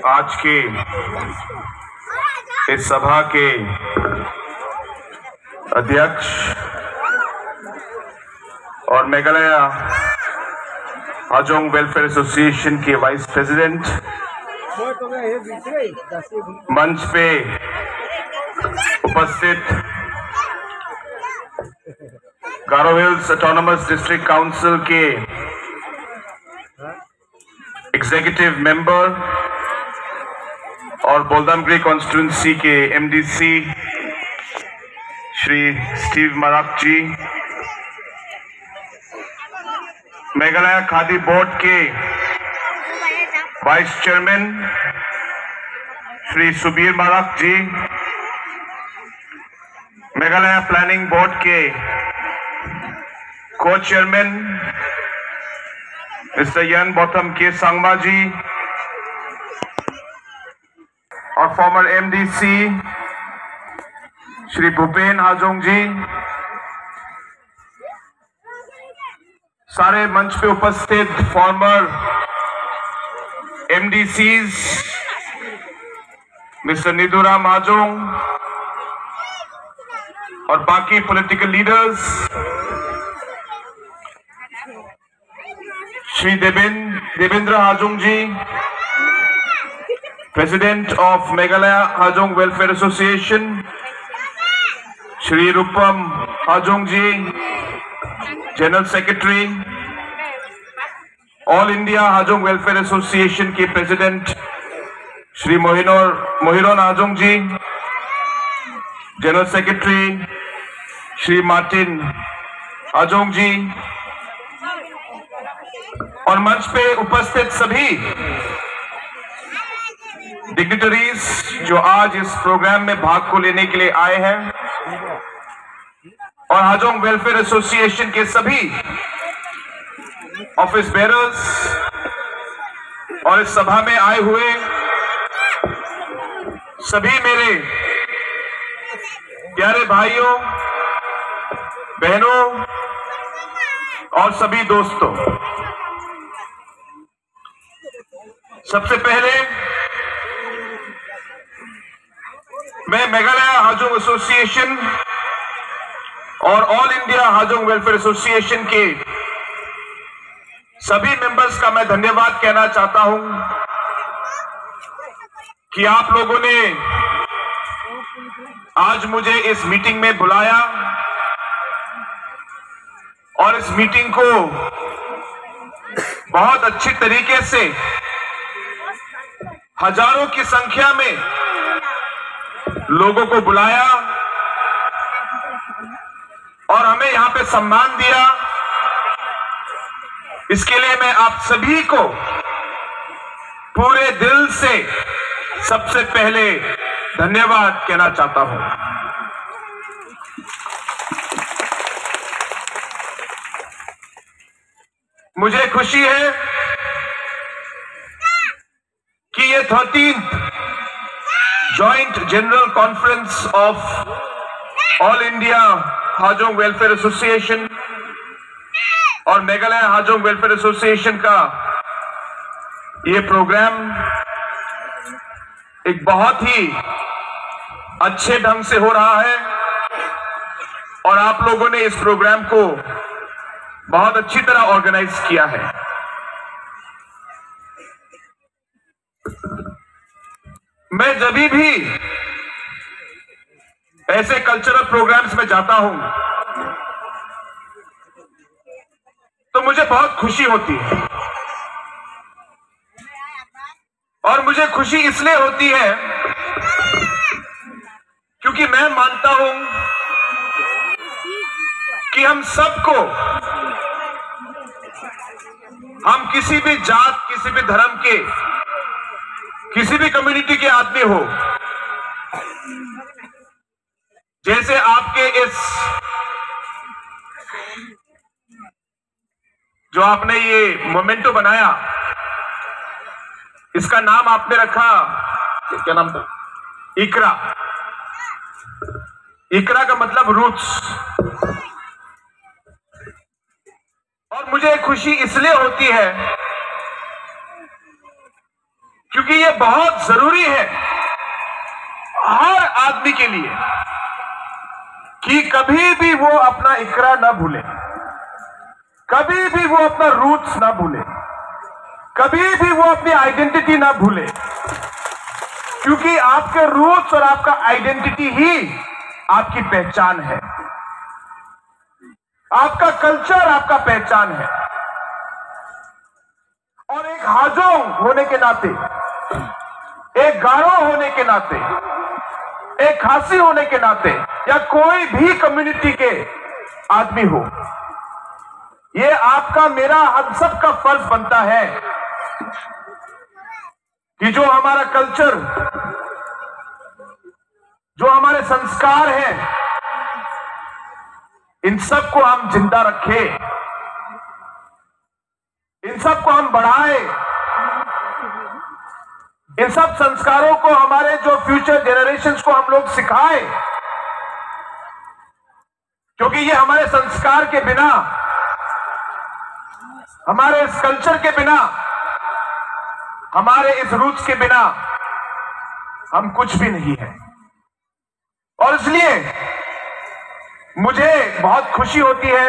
आज के इस सभा के अध्यक्ष और मेघालय हाजोंग वेलफेयर एसोसिएशन के वाइस प्रेसिडेंट, मंच पे उपस्थित गारो हिल्स ऑटोनमस डिस्ट्रिक्ट काउंसिल के एग्जीक्यूटिव मेंबर और बोल्दामगिरी कॉन्स्टिट्यूंसी के एमडीसी श्री स्टीव मराक जी, मेघालय खादी बोर्ड के वाइस चेयरमैन श्री सुबीर मराक जी, मेघालय प्लानिंग बोर्ड के को चेयरमैन मिस्टर यन बॉथम के सांगमा जी और फॉर्मर एमडीसी श्री भूपेन हाजोंग जी, सारे मंच पे उपस्थित former MDCs mister Niduram Hajong और बाकी political leaders, Shri Devendra Hajong ji, president of Meghalaya Hajong welfare association, Shri Rupam Hajong ji, general secretary, all India Hajong welfare association के president Shri Mohiron Hajong ji, general secretary Shri Martin Hajong ji और मंच पे उपस्थित सभी डिग्निटरीज जो आज इस प्रोग्राम में भाग को लेने के लिए आए हैं, और हाजोंग वेलफेयर एसोसिएशन के सभी ऑफिस बेरर्स और इस सभा में आए हुए सभी मेरे प्यारे भाइयों बहनों और सभी दोस्तों, सबसे पहले मैं मेघालय हाजोंग एसोसिएशन और all India Hajong welfare association के सभी मेंबर्स का मैं धन्यवाद कहना चाहता हूं कि आप लोगों ने आज मुझे इस मीटिंग में बुलाया और इस मीटिंग को बहुत अच्छी तरीके से हजारों की संख्या में लोगों को बुलाया और हमें यहां पे सम्मान दिया। इसके लिए मैं आप सभी को पूरे दिल से सबसे पहले धन्यवाद कहना चाहता हूं। मुझे खुशी है कि ये 13th joint general conference of all India Hajong welfare association और मेघालय हाजोंग वेलफेयर एसोसिएशन का ये प्रोग्राम एक बहुत ही अच्छे ढंग से हो रहा है और आप लोगों ने इस प्रोग्राम को बहुत अच्छी तरह ऑर्गेनाइज किया है। मैं जब भी ऐसे कल्चरल प्रोग्राम्स में जाता हूं तो मुझे बहुत खुशी होती है और मुझे खुशी इसलिए होती है क्योंकि मैं मानता हूं कि हम सबको, हम किसी भी जात, किसी भी धर्म के, किसी भी कम्युनिटी के आदमी हो, जैसे आपके इस जो आपने ये मोमेंटो बनाया, इसका नाम आपने रखा, क्या नाम था? इकरा। इकरा का मतलब रूट्स। और मुझे खुशी इसलिए होती है क्योंकि ये बहुत जरूरी है हर आदमी के लिए कि कभी भी वो अपना इकरा ना भूले, कभी भी वो अपना रूट्स ना भूले, कभी भी वो अपनी आइडेंटिटी ना भूले, क्योंकि आपके रूट्स और आपका आइडेंटिटी ही आपकी पहचान है। आपका कल्चर आपका पहचान है। और एक हाजोंग होने के नाते, एक गारो होने के नाते, एक खासी होने के नाते, या कोई भी कम्युनिटी के आदमी हो, ये आपका मेरा हम सबका फर्ज बनता है कि जो हमारा कल्चर, जो हमारे संस्कार हैं, इन सबको हम जिंदा रखें, इन सबको हम बढ़ाएं, इन सब संस्कारों को हमारे जो फ्यूचर जनरेशंस को हम लोग सिखाएं, क्योंकि ये हमारे संस्कार के बिना, हमारे इस कल्चर के बिना, हमारे इस रूट्स के बिना हम कुछ भी नहीं है। और इसलिए मुझे बहुत खुशी होती है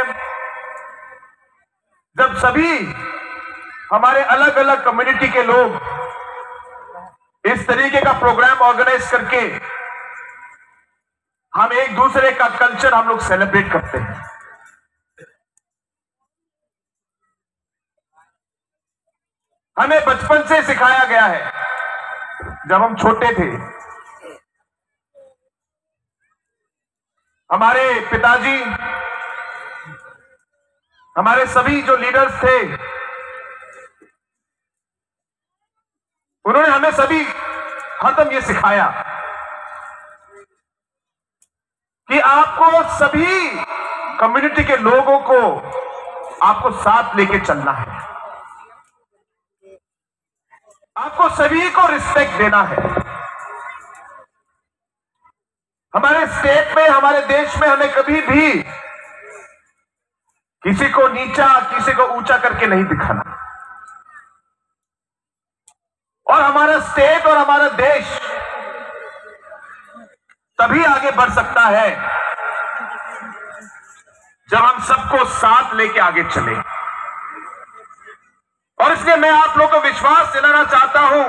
जब सभी हमारे अलग अलग कम्युनिटी के लोग इस तरीके का प्रोग्राम ऑर्गेनाइज करके हम एक दूसरे का कल्चर हम लोग सेलिब्रेट करते हैं। हमें बचपन से सिखाया गया है, जब हम छोटे थे, हमारे पिताजी, हमारे सभी जो लीडर्स थे, उन्होंने हमें सभी हरदम ये सिखाया कि आपको सभी कम्युनिटी के लोगों को आपको साथ लेके चलना है, आपको सभी को रिस्पेक्ट देना है। हमारे स्टेट में, हमारे देश में हमें कभी भी किसी को नीचा, किसी को ऊंचा करके नहीं दिखाना। और हमारा स्टेट और हमारा देश तभी आगे बढ़ सकता है जब हम सबको साथ लेके आगे चले। और इसलिए मैं आप लोगों को विश्वास दिलाना चाहता हूं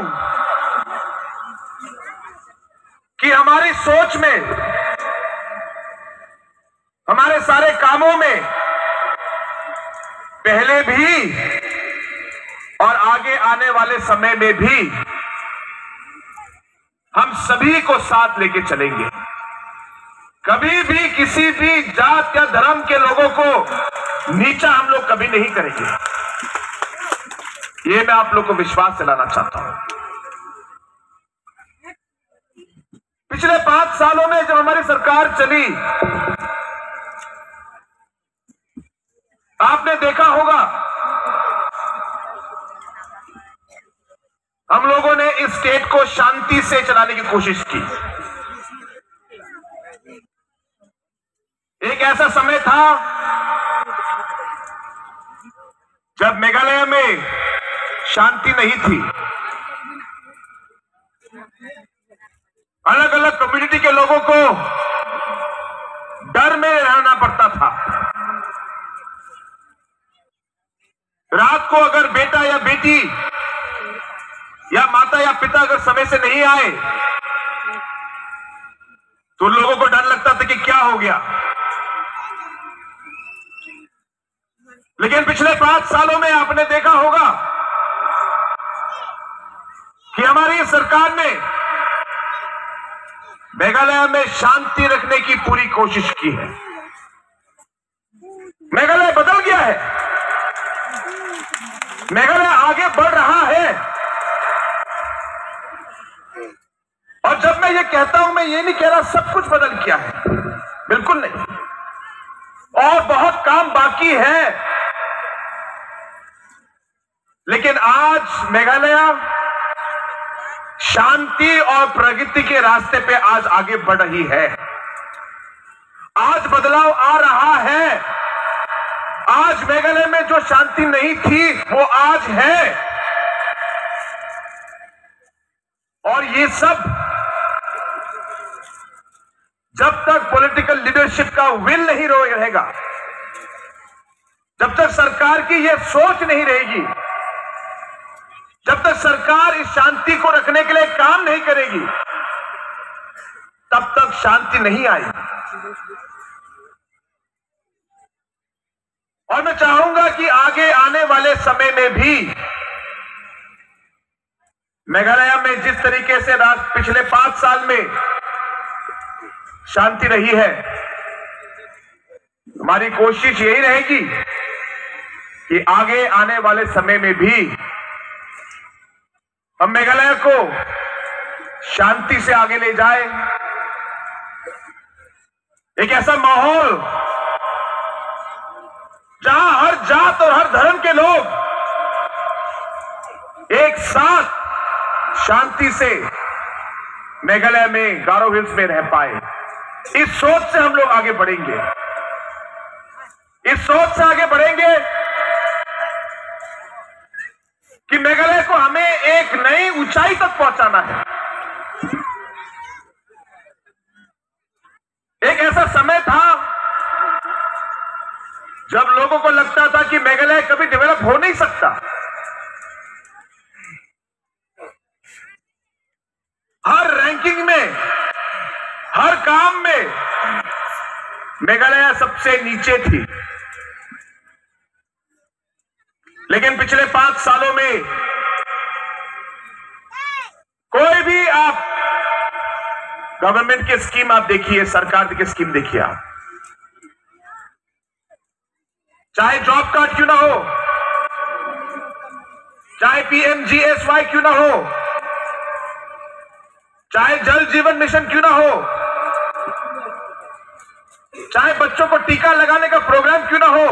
कि हमारी सोच में, हमारे सारे कामों में पहले भी और आगे आने वाले समय में भी हम सभी को साथ लेके चलेंगे। कभी भी किसी भी जात या धर्म के लोगों को नीचा हम लोग कभी नहीं करेंगे। ये मैं आप लोग को विश्वास दिलाना चाहता हूं। पिछले 5 सालों में जब हमारी सरकार चली, आपने देखा होगा हम लोगों ने इस स्टेट को शांति से चलाने की कोशिश की। एक ऐसा समय था जब मेघालय में शांति नहीं थी, अलग अलग कम्युनिटी के लोगों को डर में रहना पड़ता था। रात को अगर बेटा या बेटी या माता या पिता अगर समय से नहीं आए तो लोगों को डर लगता था कि क्या हो गया। लेकिन पिछले 5 सालों में आपने देखा होगा कि हमारी सरकार ने मेघालय में शांति रखने की पूरी कोशिश की है। मेघालय बदल गया है, मेघालय आगे बढ़ रहा है। और जब मैं ये कहता हूं, मैं ये नहीं कह रहा सब कुछ बदल गया है, बिल्कुल नहीं, और बहुत काम बाकी है। लेकिन आज मेघालय शांति और प्रगति के रास्ते पे आज आगे बढ़ रही है। आज बदलाव आ रहा है। आज मेघालय में जो शांति नहीं थी वो आज है। और ये सब जब तक पॉलिटिकल लीडरशिप का विल नहीं रहेगा, जब तक सरकार की यह सोच नहीं रहेगी, जब तक सरकार इस शांति को रखने के लिए काम नहीं करेगी, तब तक शांति नहीं आएगी। और मैं चाहूंगा कि आगे आने वाले समय में भी मेघालय में जिस तरीके से पिछले 5 साल में शांति रही है, हमारी कोशिश यही रहेगी कि आगे आने वाले समय में भी हम मेघालय को शांति से आगे ले जाए। एक ऐसा माहौल जहां हर जात और हर धर्म के लोग एक साथ शांति से मेघालय में गारो हिल्स में रह पाए। इस सोच से हम लोग आगे बढ़ेंगे, इस सोच से आगे बढ़ेंगे कि मेघालय को हमें एक नई ऊंचाई तक पहुंचाना है। एक ऐसा समय था जब लोगों को लगता था कि मेघालय कभी डेवलप हो नहीं सकता। हर रैंकिंग में, हर काम में मेघालय सबसे नीचे थी। लेकिन पिछले 5 सालों में कोई भी आप गवर्नमेंट की स्कीम आप देखिए, सरकार की स्कीम देखिए आप, चाहे जॉब कार्ड क्यों ना हो, चाहे PMGSY क्यों ना हो, चाहे जल जीवन मिशन क्यों ना हो, चाहे बच्चों को टीका लगाने का प्रोग्राम क्यों ना हो,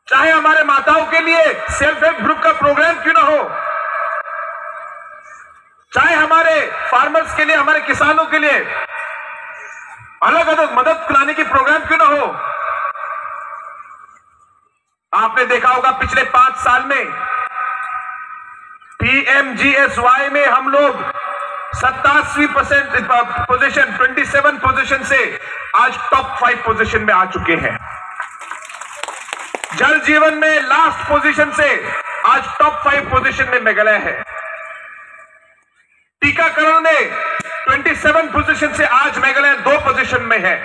चाहे हमारे माताओं के लिए सेल्फ हेल्प ग्रुप का प्रोग्राम क्यों ना हो, चाहे हमारे फार्मर्स के लिए, हमारे किसानों के लिए अलग अलग मदद कराने की प्रोग्राम क्यों ना हो। आपने देखा होगा पिछले 5 साल में PMGSY में हम लोग 87% पोजीशन, 27 पोजीशन से आज टॉप 5 पोजीशन में आ चुके हैं। जल जीवन में लास्ट पोजीशन से आज टॉप 5 पोजीशन में मेघालय है। टीकाकरण में 27 पोजीशन से आज मेघालय 2 पोजीशन में है।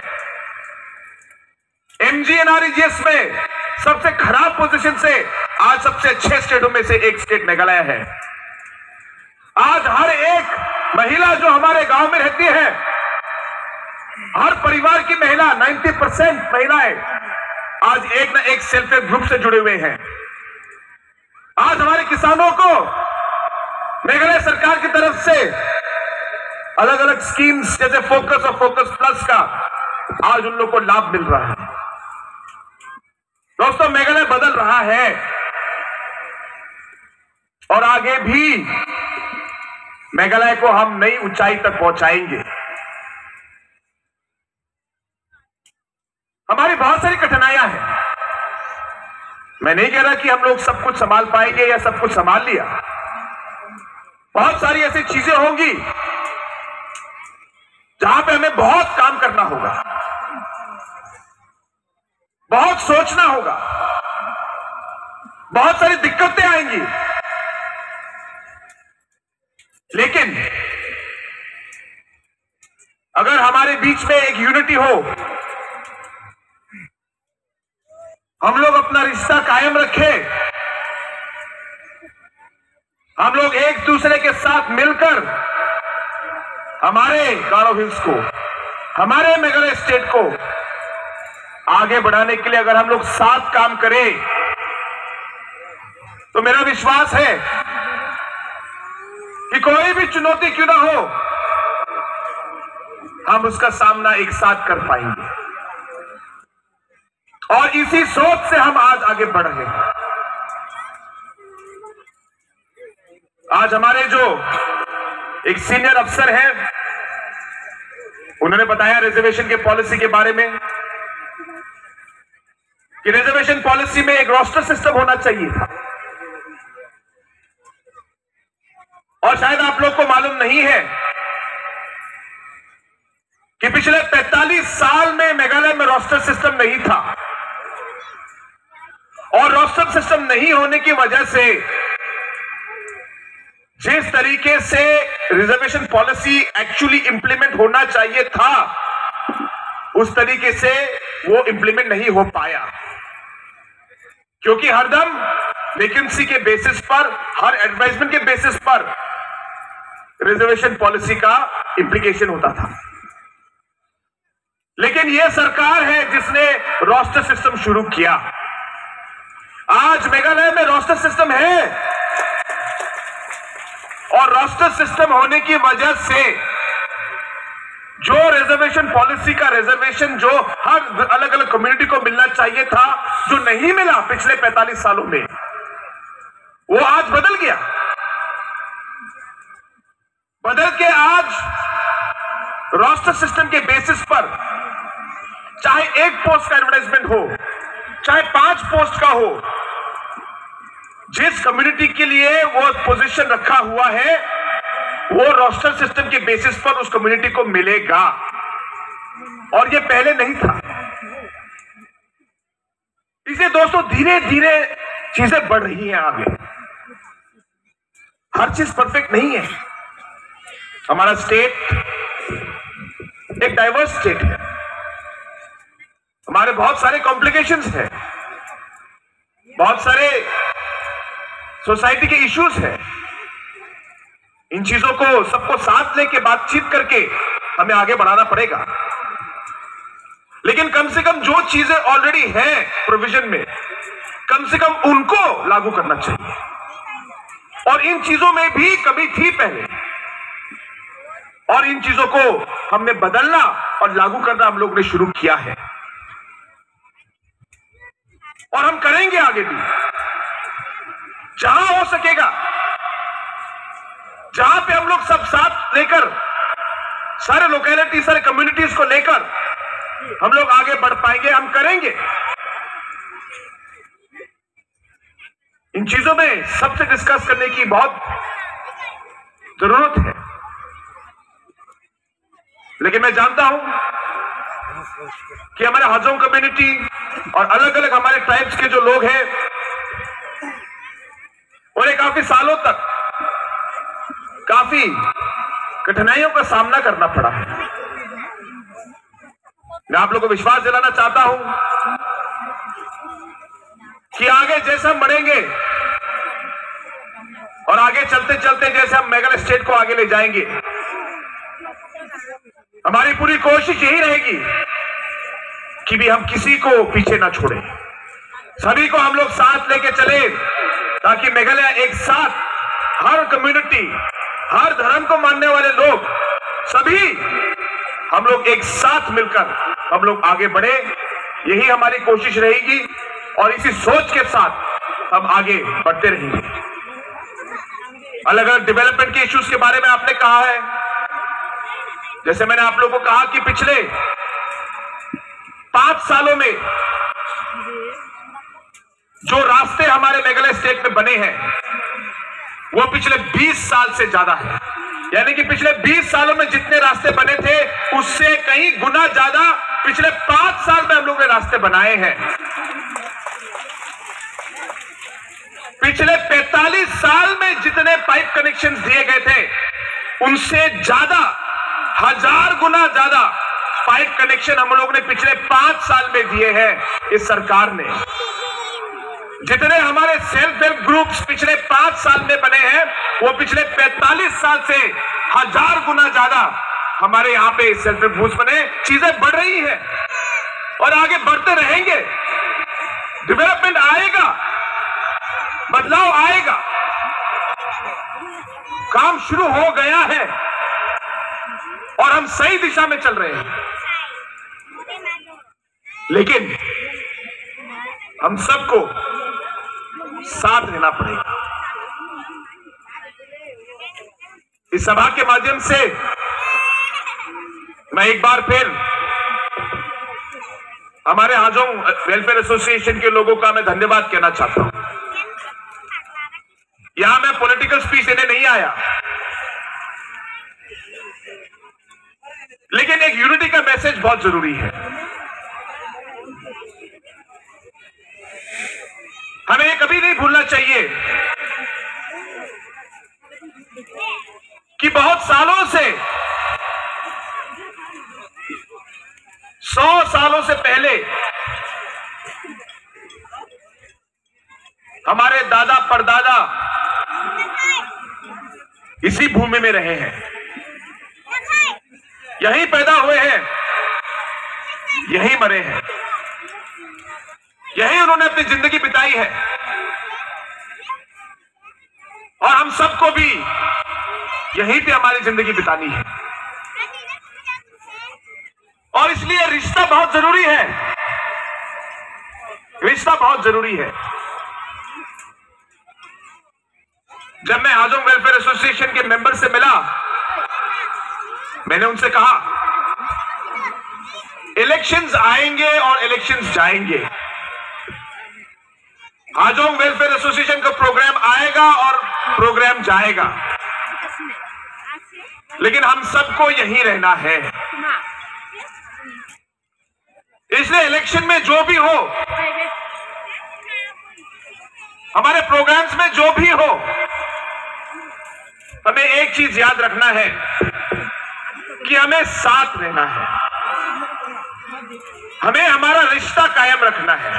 MGNREGS में सबसे खराब पोजीशन से आज सबसे अच्छे स्टेटों में से एक स्टेट मेघालय है। आज हर एक महिला जो हमारे गांव में रहती है, हर परिवार की महिला 90% महिलाएं आज एक ना एक सेल्फ हेल्प ग्रुप से जुड़े हुए हैं। आज हमारे किसानों को मेघालय सरकार की तरफ से अलग अलग स्कीम्स जैसे फोकस और फोकस प्लस का आज उन लोगों को लाभ मिल रहा है। दोस्तों, मेघालय बदल रहा है और आगे भी मेघालय को हम नई ऊंचाई तक पहुंचाएंगे। हमारी बहुत सारी कठिनाइयां हैं। मैं नहीं कह रहा कि हम लोग सब कुछ संभाल पाएंगे या सब कुछ संभाल लिया। बहुत सारी ऐसी चीजें होंगी जहां पे हमें बहुत काम करना होगा, बहुत सोचना होगा, बहुत सारी दिक्कतें आएंगी। लेकिन अगर हमारे बीच में एक यूनिटी हो, हम लोग अपना रिश्ता कायम रखें, हम लोग एक दूसरे के साथ मिलकर हमारे गारो हिल्स को, हमारे मेघालय स्टेट को आगे बढ़ाने के लिए अगर हम लोग साथ काम करें, तो मेरा विश्वास है कि कोई भी चुनौती क्यों ना हो, हम उसका सामना एक साथ कर पाएंगे। और इसी सोच से हम आज आगे बढ़ रहे हैं। आज हमारे जो एक सीनियर अफसर हैं, उन्होंने बताया रिजर्वेशन के पॉलिसी के बारे में कि रिजर्वेशन पॉलिसी में एक रोस्टर सिस्टम होना चाहिए था। और शायद आप लोग को मालूम नहीं है कि पिछले 45 साल में मेघालय में रोस्टर सिस्टम नहीं था, और रोस्टर सिस्टम नहीं होने की वजह से जिस तरीके से रिजर्वेशन पॉलिसी एक्चुअली इंप्लीमेंट होना चाहिए था, उस तरीके से वो इंप्लीमेंट नहीं हो पाया, क्योंकि हरदम वैकेंसी के बेसिस पर, हर एडवर्टाइजमेंट के बेसिस पर रिजर्वेशन पॉलिसी का इंप्लीकेशन होता था। लेकिन यह सरकार है जिसने रोस्टर सिस्टम शुरू किया। आज मेघालय में रोस्टर सिस्टम है, और रोस्टर सिस्टम होने की वजह से जो रिजर्वेशन पॉलिसी का रिजर्वेशन जो हर अलग अलग कम्युनिटी को मिलना चाहिए था, जो नहीं मिला पिछले 45 सालों में, वो आज बदल गया। बदल के आज रोस्टर सिस्टम के बेसिस पर चाहे एक पोस्ट का एडवर्टाइजमेंट हो, चाहे 5 पोस्ट का हो, जिस कम्युनिटी के लिए वो पोजीशन रखा हुआ है, वो रोस्टर सिस्टम के बेसिस पर उस कम्युनिटी को मिलेगा, और ये पहले नहीं था। इसलिए दोस्तों धीरे धीरे चीजें बढ़ रही हैं आगे। हर चीज परफेक्ट नहीं है। हमारा स्टेट एक डाइवर्स स्टेट है, हमारे बहुत सारे कॉम्प्लिकेशंस हैं, बहुत सारे सोसाइटी के इश्यूज हैं। इन चीजों को सबको साथ लेके बातचीत करके हमें आगे बढ़ाना पड़ेगा। लेकिन कम से कम जो चीजें ऑलरेडी हैं प्रोविजन में, कम से कम उनको लागू करना चाहिए। और इन चीजों में भी कमी थी पहले, और इन चीजों को हमने बदलना और लागू करना हम लोग ने शुरू किया है, और हम करेंगे आगे भी। जहां हो सकेगा, जहां पे हम लोग सब साथ लेकर, सारे लोकेलिटी, सारे कम्युनिटीज को लेकर हम लोग आगे बढ़ पाएंगे, हम करेंगे। इन चीजों में सबसे डिस्कस करने की बहुत जरूरत है। लेकिन मैं जानता हूं कि हमारे हाजोंग कम्युनिटी और अलग अलग हमारे ट्राइब्स के जो लोग हैं, उन्हें काफी सालों तक काफी कठिनाइयों का सामना करना पड़ा है। मैं आप लोगों को विश्वास दिलाना चाहता हूं कि आगे जैसे हम बढ़ेंगे और आगे चलते चलते जैसे हम मेघालय स्टेट को आगे ले जाएंगे, हमारी पूरी कोशिश यही रहेगी कि भी हम किसी को पीछे ना छोड़ें, सभी को हम लोग साथ लेके चले, ताकि मेघालय एक साथ, हर कम्युनिटी, हर धर्म को मानने वाले लोग, सभी हम लोग एक साथ मिलकर हम लोग आगे बढ़े। यही हमारी कोशिश रहेगी, और इसी सोच के साथ हम आगे बढ़ते रहेंगे। अलग अलग डेवलपमेंट के इश्यूज के बारे में आपने कहा है। जैसे मैंने आप लोगों को कहा कि पिछले 5 सालों में जो रास्ते हमारे मेघालय स्टेट में बने हैं, वो पिछले 20 साल से ज्यादा है। यानी कि पिछले 20 सालों में जितने रास्ते बने थे, उससे कहीं गुना ज्यादा पिछले 5 साल में हम लोगों ने रास्ते बनाए हैं। पिछले 45 साल में जितने पाइप कनेक्शंस दिए गए थे, उनसे ज्यादा, 1000 गुना ज्यादा पाइप कनेक्शन हम लोगों ने पिछले 5 साल में दिए हैं इस सरकार ने। जितने हमारे सेल्फ हेल्प ग्रुप्स पिछले 5 साल में बने हैं, वो पिछले 45 साल से 1000 गुना ज्यादा हमारे यहां पे सेल्फ हेल्प ग्रुप्स बने। चीजें बढ़ रही है और आगे बढ़ते रहेंगे। डेवलपमेंट आएगा, बदलाव आएगा, काम शुरू हो गया है और हम सही दिशा में चल रहे हैं। लेकिन हम सबको साथ रहना पड़ेगा। इस सभा के माध्यम से मैं एक बार फिर हमारे हाजोंग वेलफेयर एसोसिएशन के लोगों का मैं धन्यवाद कहना चाहता हूं। यहां मैं पॉलिटिकल स्पीच देने नहीं आया, लेकिन एक यूनिटी का मैसेज बहुत जरूरी है। हमें कभी नहीं भूलना चाहिए कि बहुत सालों से, 100 सालों से पहले हमारे दादा परदादा इसी भूमि में रहे हैं, यहीं पैदा हुए हैं, यहीं मरे हैं, यहीं उन्होंने अपनी जिंदगी बिताई है। और हम सबको भी यहीं पे हमारी जिंदगी बितानी है। और इसलिए रिश्ता बहुत जरूरी है, रिश्ता बहुत जरूरी है। जब मैं हाजोंग वेलफेयर एसोसिएशन के मेंबर से मिला, मैंने उनसे कहा इलेक्शंस आएंगे और इलेक्शंस जाएंगे, हाजोंग वेलफेयर एसोसिएशन का प्रोग्राम आएगा और प्रोग्राम जाएगा, लेकिन हम सबको यहीं रहना है। इसलिए इलेक्शन में जो भी हो, हमारे प्रोग्राम्स में जो भी हो, हमें एक चीज याद रखना है कि हमें साथ रहना है, हमें हमारा रिश्ता कायम रखना है,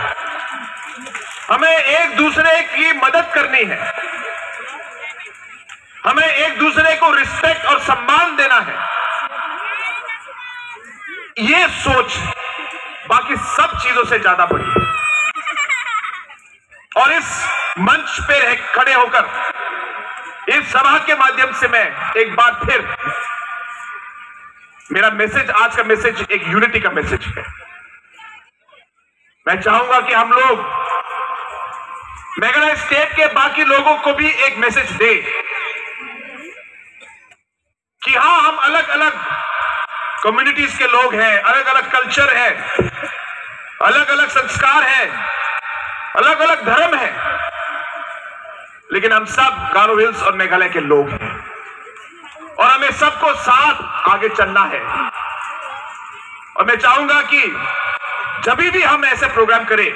हमें एक दूसरे की मदद करनी है, हमें एक दूसरे को रिस्पेक्ट और सम्मान देना है। ये सोच बाकी सब चीजों से ज्यादा बड़ी है। और इस मंच पे खड़े होकर इस सभा के माध्यम से मैं एक बार फिर, मेरा मैसेज, आज का मैसेज एक यूनिटी का मैसेज है। मैं चाहूंगा कि हम लोग मेघालय स्टेट के बाकी लोगों को भी एक मैसेज दे कि हां, हम अलग अलग कम्युनिटीज के लोग हैं, अलग अलग कल्चर है, अलग अलग संस्कार है, अलग अलग धर्म है, लेकिन हम सब गारो हिल्स और मेघालय के लोग हैं और हमें सबको साथ आगे चलना है। और मैं चाहूंगा कि जब भी हम ऐसे प्रोग्राम करें,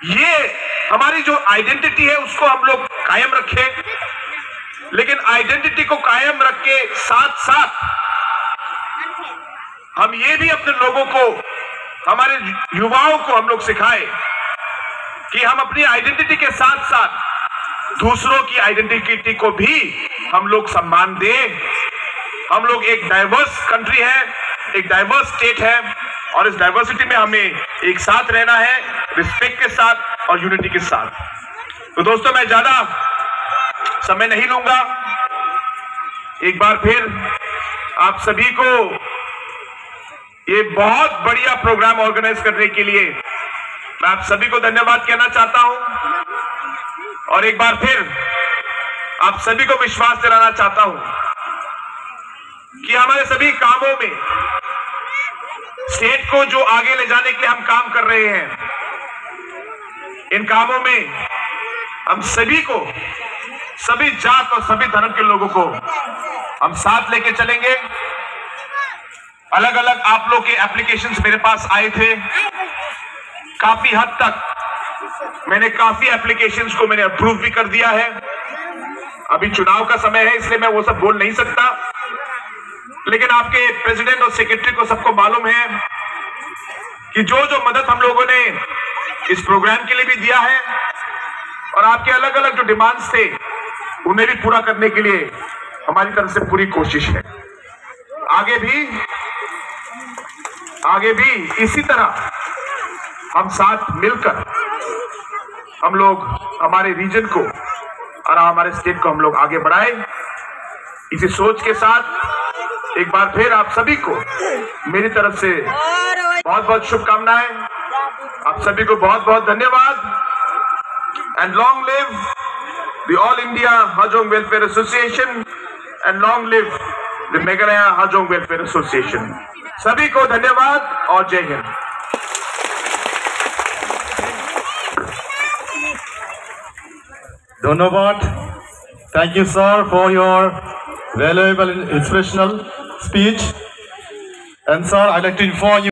ये हमारी जो आइडेंटिटी है उसको हम लोग कायम रखें, लेकिन आइडेंटिटी को कायम रख के साथ साथ हम ये भी अपने लोगों को, हमारे युवाओं को हम लोग सिखाएं कि हम अपनी आइडेंटिटी के साथ साथ दूसरों की आइडेंटिटी को भी हम लोग सम्मान दें। हम लोग एक डाइवर्स कंट्री है, एक डाइवर्स स्टेट है, और इस डाइवर्सिटी में हमें एक साथ रहना है, रिस्पेक्ट के साथ और यूनिटी के साथ। तो दोस्तों, मैं ज्यादा समय नहीं लूंगा। एक बार फिर आप सभी को ये बहुत बढ़िया प्रोग्राम ऑर्गेनाइज करने के लिए मैं आप सभी को धन्यवाद कहना चाहता हूं, और एक बार फिर आप सभी को विश्वास दिलाना चाहता हूं कि हमारे सभी कामों में, स्टेट को जो आगे ले जाने के लिए हम काम कर रहे हैं, इन कामों में हम सभी को, सभी जात और सभी धर्म के लोगों को हम साथ लेके चलेंगे। अलग अलग आप लोग के एप्लीकेशंस मेरे पास आए थे, काफी हद तक मैंने काफी एप्लीकेशंस को मैंने अप्रूव भी कर दिया है। अभी चुनाव का समय है, इसलिए मैं वो सब बोल नहीं सकता, लेकिन आपके प्रेसिडेंट और सेक्रेटरी को सबको मालूम है कि जो जो मदद हम लोगों ने इस प्रोग्राम के लिए भी दिया है, और आपके अलग अलग जो डिमांड्स थे उन्हें भी पूरा करने के लिए हमारी तरफ से पूरी कोशिश है। आगे भी इसी तरह हम साथ मिलकर हम लोग हमारे रीजन को और हमारे स्टेट को हम लोग आगे बढ़ाएं। इसी सोच के साथ एक बार फिर आप सभी को मेरी तरफ से बहुत बहुत शुभकामनाएं। आप सभी को बहुत बहुत धन्यवाद। And long live the all India Hajong welfare association and long live the Meghalaya Hajong welfare association. सभी को धन्यवाद और जय Hind. Dhonobad. Thank you, sir, for your valuable and inspirational speech. And sir, I'd like to inform you